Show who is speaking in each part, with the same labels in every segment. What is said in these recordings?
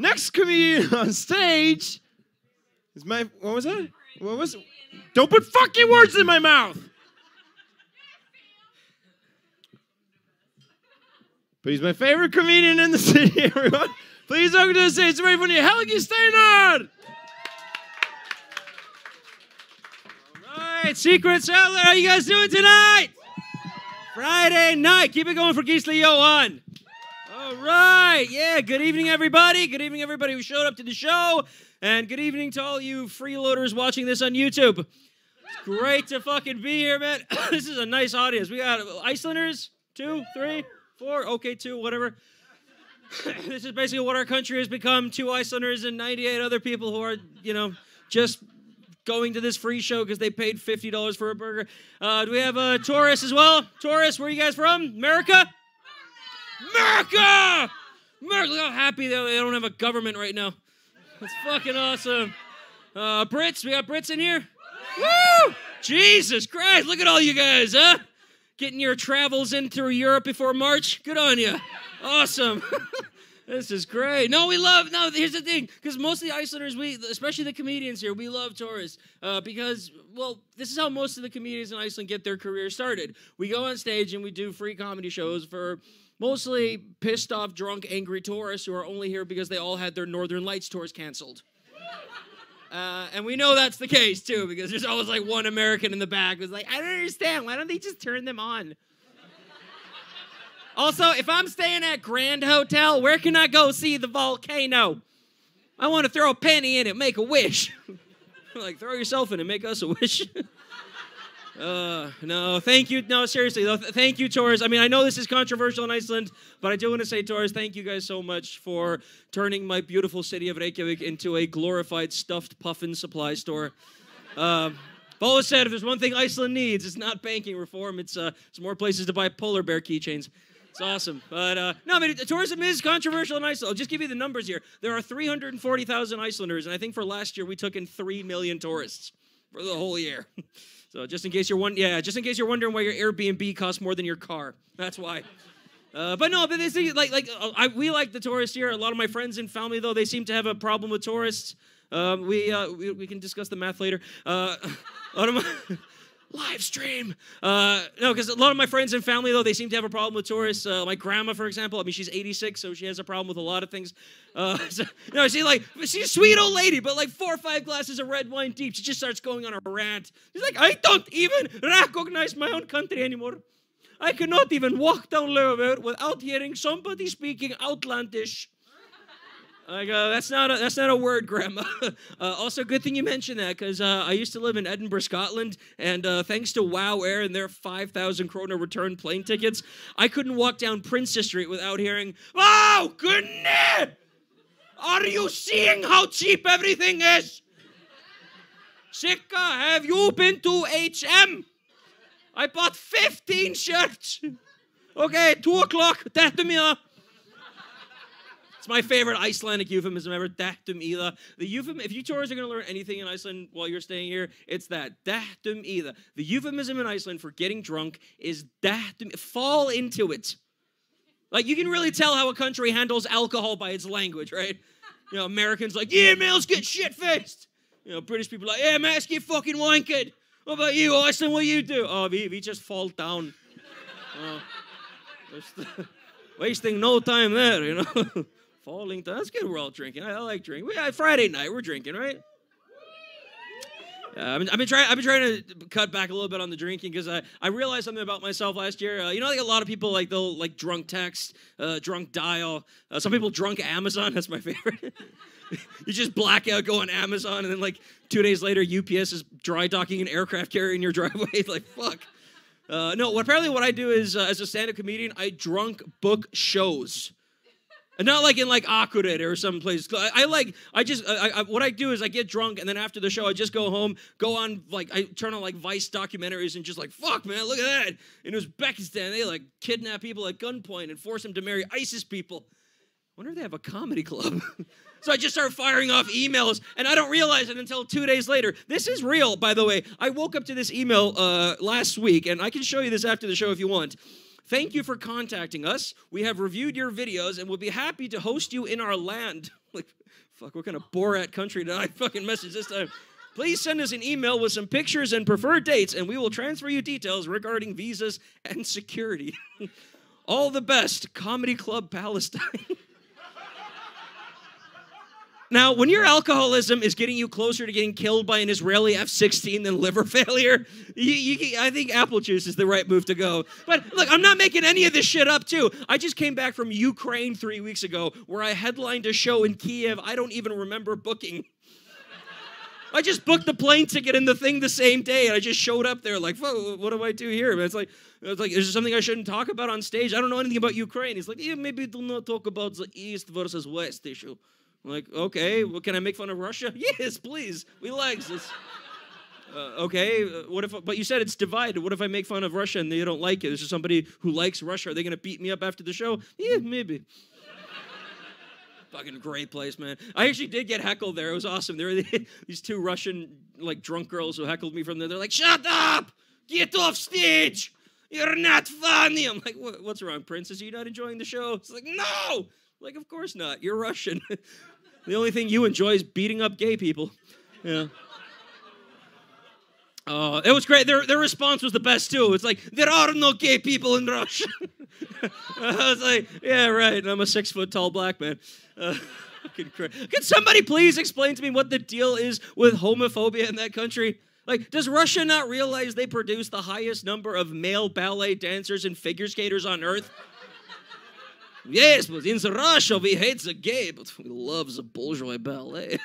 Speaker 1: Next comedian on stage is my... What was that? What was it? Don't put fucking words in my mouth! But he's my favorite comedian in the city, everyone. Please welcome to the stage somebody from the Helgi Steinar! All right, Secret Cellar, how you guys doing tonight? Friday night. Keep it going for Gisli Johan. All right. Yeah, good evening, everybody. Good evening, everybody who showed up to the show. And good evening to all you freeloaders watching this on YouTube. It's great to fucking be here, man. This is a nice audience. We got Icelanders, 2, 3, 4, okay, 2, whatever. This is basically what our country has become. 2 Icelanders and 98 other people who are, you know, just going to this free show because they paid $50 for a burger. Do we have tourists as well? Tourists, where are you guys from? America? America! America! Look how happy they don't have a government right now. That's fucking awesome. Brits, we got Brits in here? Woo! Jesus Christ, look at all you guys, huh? Getting your travels in through Europe before March? Good on you. Awesome. This is great. No, here's the thing. Because most of the Icelanders, especially the comedians here, we love tourists. Because, well, this is how most of the comedians in Iceland get their career started. We go on stage and we do free comedy shows for mostly pissed off, drunk, angry tourists who are only here because they all had their Northern Lights tours canceled. And we know that's the case, too, because there's always, like, one American in the back who's like, I don't understand. Why don't they just turn them on? Also, if I'm staying at Grand Hotel, where can I go see the volcano? I want to throw a penny in it, make a wish. Like, throw yourself in it, make us a wish. No, thank you. No, seriously, though, thank you, tourists. I mean, I know this is controversial in Iceland, but I do want to say, tourists, thank you guys so much for turning my beautiful city of Reykjavik into a glorified stuffed puffin supply store. I've always said, if there's one thing Iceland needs, it's not banking reform. It's more places to buy polar bear keychains. It's awesome. But, no, I mean, tourism is controversial in Iceland. I'll just give you the numbers here. There are 340,000 Icelanders, and I think for last year we took in 3 million tourists for the whole year. So just in case you're wondering why your Airbnb costs more than your car. That's why. But no, but this thing, we like the tourists here. A lot of my friends and family, though, they seem to have a problem with tourists. We can discuss the math later. A lot of my... Live stream. No, because a lot of my friends and family, though, they seem to have a problem with tourists. My grandma, for example, I mean, she's 86, so she has a problem with a lot of things. She's a sweet old lady, but like 4 or 5 glasses of red wine deep, she just starts going on a rant. She's like, I don't even recognize my own country anymore. I cannot even walk down Laugavegur without hearing somebody speaking outlandish. I go, that's not a word, Grandma. Also, good thing you mentioned that, because I used to live in Edinburgh, Scotland, and thanks to WoW Air and their 5,000 krona return plane tickets, I couldn't walk down Princess Street without hearing, oh, goodness! Are you seeing how cheap everything is? Sika, have you been to H&M? I bought 15 shirts. Okay, 2 o'clock, þetta míða. It's my favorite Icelandic euphemism ever, dættum íða. The euphemism, if you tourists are going to learn anything in Iceland while you're staying here, it's that, dættum íða. The euphemism in Iceland for getting drunk is dættum, fall into it. Like, you can really tell how a country handles alcohol by its language, right? You know, Americans like, yeah, man, let's get shit-faced. You know, British people like, yeah, man, let's get fucking wankered. What about you, Iceland, what do you do? Oh, we just fall down. Wasting no time there, you know. Falling down. That's good. We're all drinking. I like drinking. Friday night, we're drinking, right? I've been trying to cut back a little bit on the drinking because I realized something about myself last year. You know, like a lot of people, like they'll like drunk text, drunk dial. Some people drunk Amazon. That's my favorite. You just black out, go on Amazon, and then like 2 days later, UPS is dry docking an aircraft carrier in your driveway. Like fuck. No, apparently what I do is as a stand-up comedian, I drunk book shows. And not like in like Akureyri or some place. What I do is I get drunk and then after the show I just go home, I turn on like Vice documentaries and just like, fuck man, look at that. In Uzbekistan, they like kidnap people at gunpoint and force them to marry ISIS people. I wonder if they have a comedy club. So I just start firing off emails and I don't realize it until 2 days later. This is real, by the way. I woke up to this email last week and I can show you this after the show if you want. Thank you for contacting us. We have reviewed your videos and will be happy to host you in our land. Like, fuck, what kind of Borat country did I fucking message this time? Please send us an email with some pictures and preferred dates, and we will transfer you details regarding visas and security. All the best, Comedy Club Palestine. Now, when your alcoholism is getting you closer to getting killed by an Israeli F-16 than liver failure, I think apple juice is the right move to go. But look, I'm not making any of this shit up, too. I just came back from Ukraine 3 weeks ago, where I headlined a show in Kiev I don't even remember booking. I just booked the plane ticket and the thing the same day, and I just showed up there like, what do I do here? It's like, is there something I shouldn't talk about on stage? I don't know anything about Ukraine. He's like, yeah, maybe do not talk about the East versus West issue. I'm like, okay, well, can I make fun of Russia? Yes, please. We like this. Okay, what if? But you said it's divided. What if I make fun of Russia and they don't like it? Is there somebody who likes Russia? Are they going to beat me up after the show? Yeah, maybe. Fucking great place, man. I actually did get heckled there. It was awesome. There were these two Russian, like, drunk girls who heckled me from there. They're like, shut up! Get off stage! You're not funny! I'm like, what's wrong, princess? Are you not enjoying the show? It's like, no! Like, of course not. You're Russian. The only thing you enjoy is beating up gay people. Yeah. It was great. Their response was the best, too. It's like, there are no gay people in Russia. I was like, yeah, right. And I'm a 6-foot-tall black man. Could somebody please explain to me what the deal is with homophobia in that country? Like, does Russia not realize they produce the highest number of male ballet dancers and figure skaters on Earth? Yes, but in Russia we hate the gay, but we love the bourgeois ballet.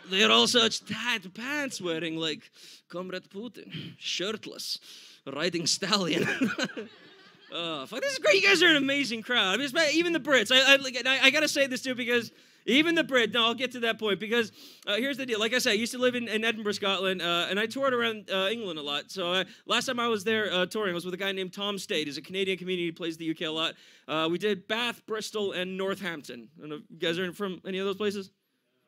Speaker 1: They're all such tight pants wearing, like Comrade Putin, shirtless, riding stallion. Fuck, this is great. You guys are an amazing crowd. I mean, even the Brits. I got to say this, too, because even the Brit, no, I'll get to that point, because here's the deal. Like I said, I used to live in Edinburgh, Scotland, and I toured around England a lot. So last time I was there touring, I was with a guy named Tom Stade. He's a Canadian comedian. He plays the UK a lot. We did Bath, Bristol, and Northampton. I don't know if you guys are from any of those places?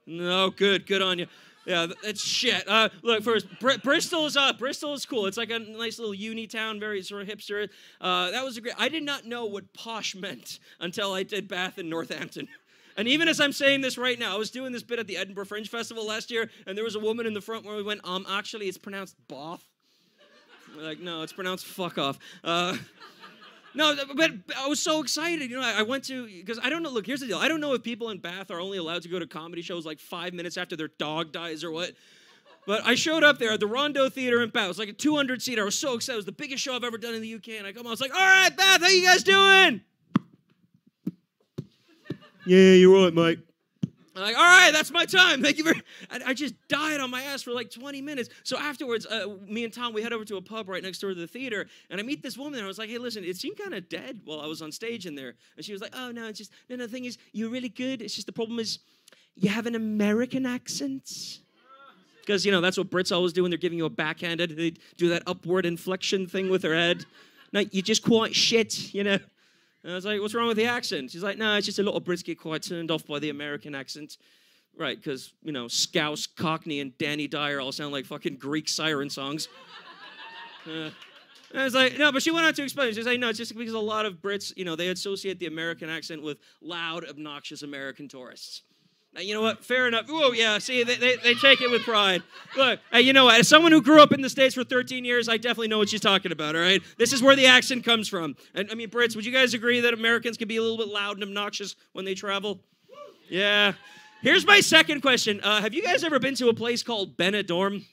Speaker 1: No, good on you. Yeah, it's shit. Look, first, Bristol is cool. It's like a nice little uni town, very sort of hipster. That was a great. I did not know what posh meant until I did Bath and Northampton. And even as I'm saying this right now, I was doing this bit at the Edinburgh Fringe Festival last year, and there was a woman in the front where we went, actually, it's pronounced Bath. We're like, no, it's pronounced fuck off. No, but I was so excited. You know, I went to, because I don't know, look, here's the deal. I don't know if people in Bath are only allowed to go to comedy shows like 5 minutes after their dog dies or what. But I showed up there at the Rondo Theater in Bath. It was like a 200-seater. I was so excited. It was the biggest show I've ever done in the UK. And I come on, I was like, all right, Bath, how you guys doing? Yeah, you're right, mate. I'm like, all right, that's my time. Thank you very much. I just died on my ass for like 20 minutes. So afterwards, me and Tom, we head over to a pub right next door to the theater, and I meet this woman there. I was like, hey, listen, it seemed kind of dead while I was on stage in there. And she was like, oh, no, it's just, no, the thing is, you're really good. It's just the problem is you have an American accent. Because, you know, that's what Brits always do when they're giving you a backhanded. They do that upward inflection thing with their head. No, you're just quite shit, you know. And I was like, what's wrong with the accent? She's like, no, it's just a lot of Brits get quite turned off by the American accent. Right, because, you know, Scouse, Cockney, and Danny Dyer all sound like fucking Greek siren songs. And I was like, no, but she went on to explain. She was like, no, it's just because a lot of Brits, you know, they associate the American accent with loud, obnoxious American tourists. Now, you know what? Fair enough. Oh, yeah, see, they take it with pride. Look, hey, you know what? As someone who grew up in the States for 13 years, I definitely know what she's talking about, all right? This is where the accent comes from. And, I mean, Brits, would you guys agree that Americans can be a little bit loud and obnoxious when they travel? Yeah. Here's my second question. Have you guys ever been to a place called Benidorm?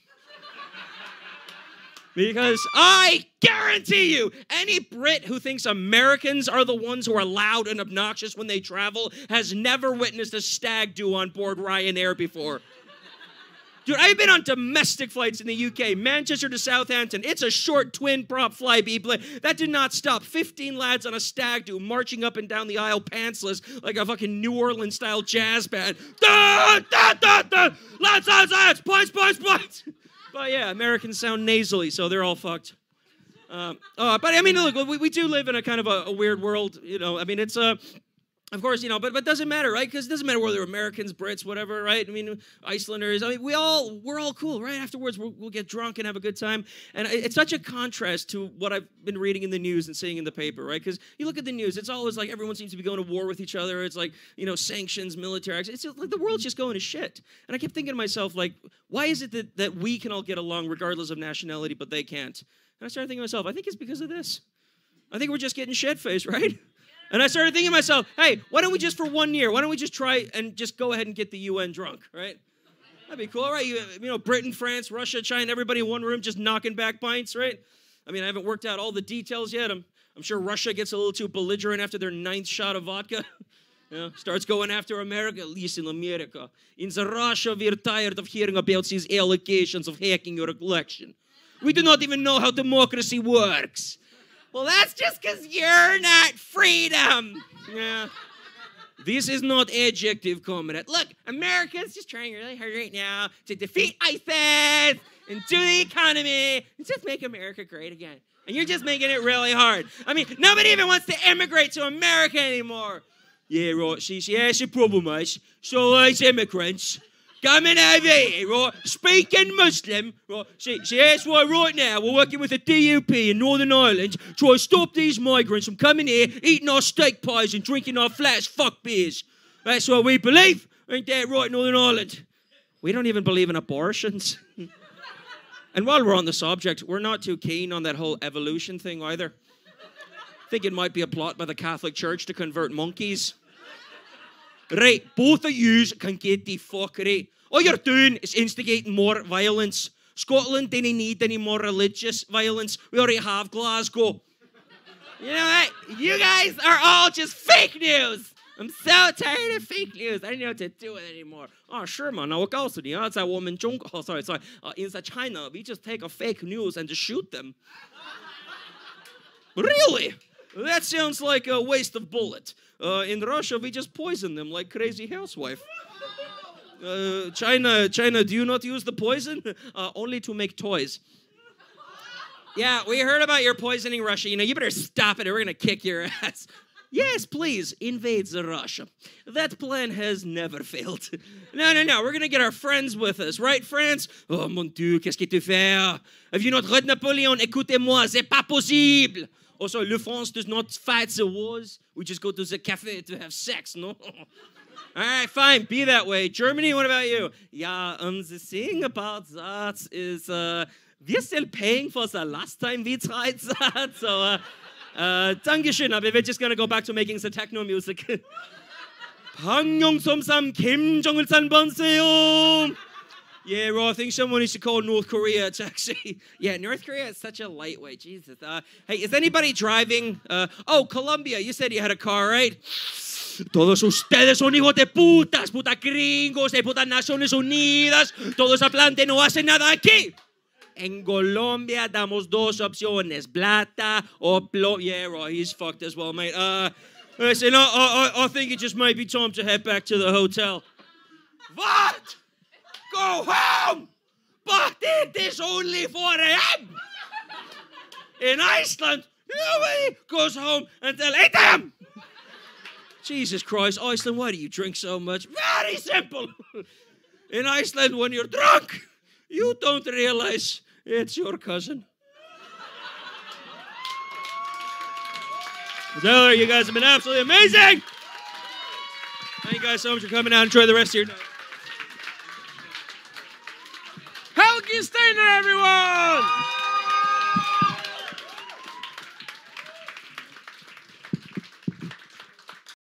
Speaker 1: Because I guarantee you, any Brit who thinks Americans are the ones who are loud and obnoxious when they travel has never witnessed a stag do on board Ryanair before. Dude, I've been on domestic flights in the UK, Manchester to Southampton. It's a short twin prop fly, people. That did not stop. 15 lads on a stag do marching up and down the aisle pantsless like a fucking New Orleans-style jazz band. Da, da, da, da. Lads, lads, lads, points, points, points. But yeah, Americans sound nasally, so they're all fucked. But I mean, look, we do live in a kind of a weird world, you know. I mean, it's Of course, but it doesn't matter, right? Because it doesn't matter whether they're Americans, Brits, whatever, right? I mean, Icelanders. I mean, we're all cool, right? Afterwards, we'll get drunk and have a good time. And it's such a contrast to what I've been reading in the news and seeing in the paper, right? Because you look at the news, it's always like everyone seems to be going to war with each other. It's like, sanctions, military action. It's just like the world's just going to shit. And I kept thinking to myself, like, why is it that we can all get along regardless of nationality, but they can't? And I started thinking to myself, I think it's because of this. I think we're just getting shit-faced, right? And I started thinking to myself, hey, why don't we just for 1 year, why don't we just try and just go ahead and get the UN drunk, right? That'd be cool, right? Britain, France, Russia, China, everybody in one room just knocking back pints, right? I mean, I haven't worked out all the details yet. I'm sure Russia gets a little too belligerent after their 9th shot of vodka. Starts going after America. Listen, America. In the Russia, we're tired of hearing about these allegations of hacking your election. We do not even know how democracy works. Well, that's just because you're not freedom. Yeah. This is not adjective comment. Look, America's just trying really hard right now to defeat ISIS and do the economy and just make America great again. And you're just making it really hard. I mean, nobody even wants to immigrate to America anymore. Yeah, right. She has a problem, mate. So it's immigrants. Coming over here, right, speaking Muslim, right, see, that's why right now we're working with the DUP in Northern Ireland trying to stop these migrants from coming here, eating our steak pies and drinking our flat as fuck beers. That's what we believe. Ain't that right, Northern Ireland? We don't even believe in abortions. And while we're on the subject, we're not too keen on that whole evolution thing either. I think it might be a plot by the Catholic Church to convert monkeys. Right, both of yous can get the fuck right. All you're doing is instigating more violence. Scotland didn't need any more religious violence. We already have Glasgow. You know what? You guys are all just fake news. I'm so tired of fake news. I don't know what to do with it anymore. Oh, sure, man. 我告诉你啊，在我们中国, oh, sorry. Inside China, we just take a fake news and just shoot them. Really? That sounds like a waste of bullet. In Russia, we just poison them like crazy housewife. China, do you not use the poison? Only to make toys. Yeah, we heard about your poisoning Russia. You better stop it or we're going to kick your ass. Yes, please, invade the Russia. That plan has never failed. No, we're going to get our friends with us, right, France? Oh, mon Dieu, qu'est-ce que tu fais? Have you not read Napoleon? Écoutez-moi, c'est pas possible. Also, Le France does not fight the wars. We just go to the cafe to have sex, no? All right, fine, be that way. Germany, what about you? Yeah, the thing about that is we're still paying for the last time we tried that. So, Dankeschön, aber we're just going to go back to making the techno music. 방영섬삼 김정일산 번세요. Yeah, right. I think someone needs to call North Korea a taxi. Yeah, North Korea is such a lightweight. Jesus. Hey, is anybody driving? Colombia. You said you had a car, right? Todos ustedes son hijos de putas, puta gringos, de putas Naciones Unidas. Todos hablan de no hacen nada aquí. En Colombia damos dos opciones, plata o plomo. Yeah, right. He's fucked as well, mate. Listen, I think it just might be time to head back to the hotel. What? Go home! But it is only 4 a.m. In Iceland, nobody goes home until 8 a.m. Jesus Christ, Iceland, why do you drink so much? Very simple. In Iceland, when you're drunk, you don't realize it's your cousin. Cellar, you guys have been absolutely amazing. Thank you guys so much for coming out. Enjoy the rest of your night. Helgi Steinar, everyone!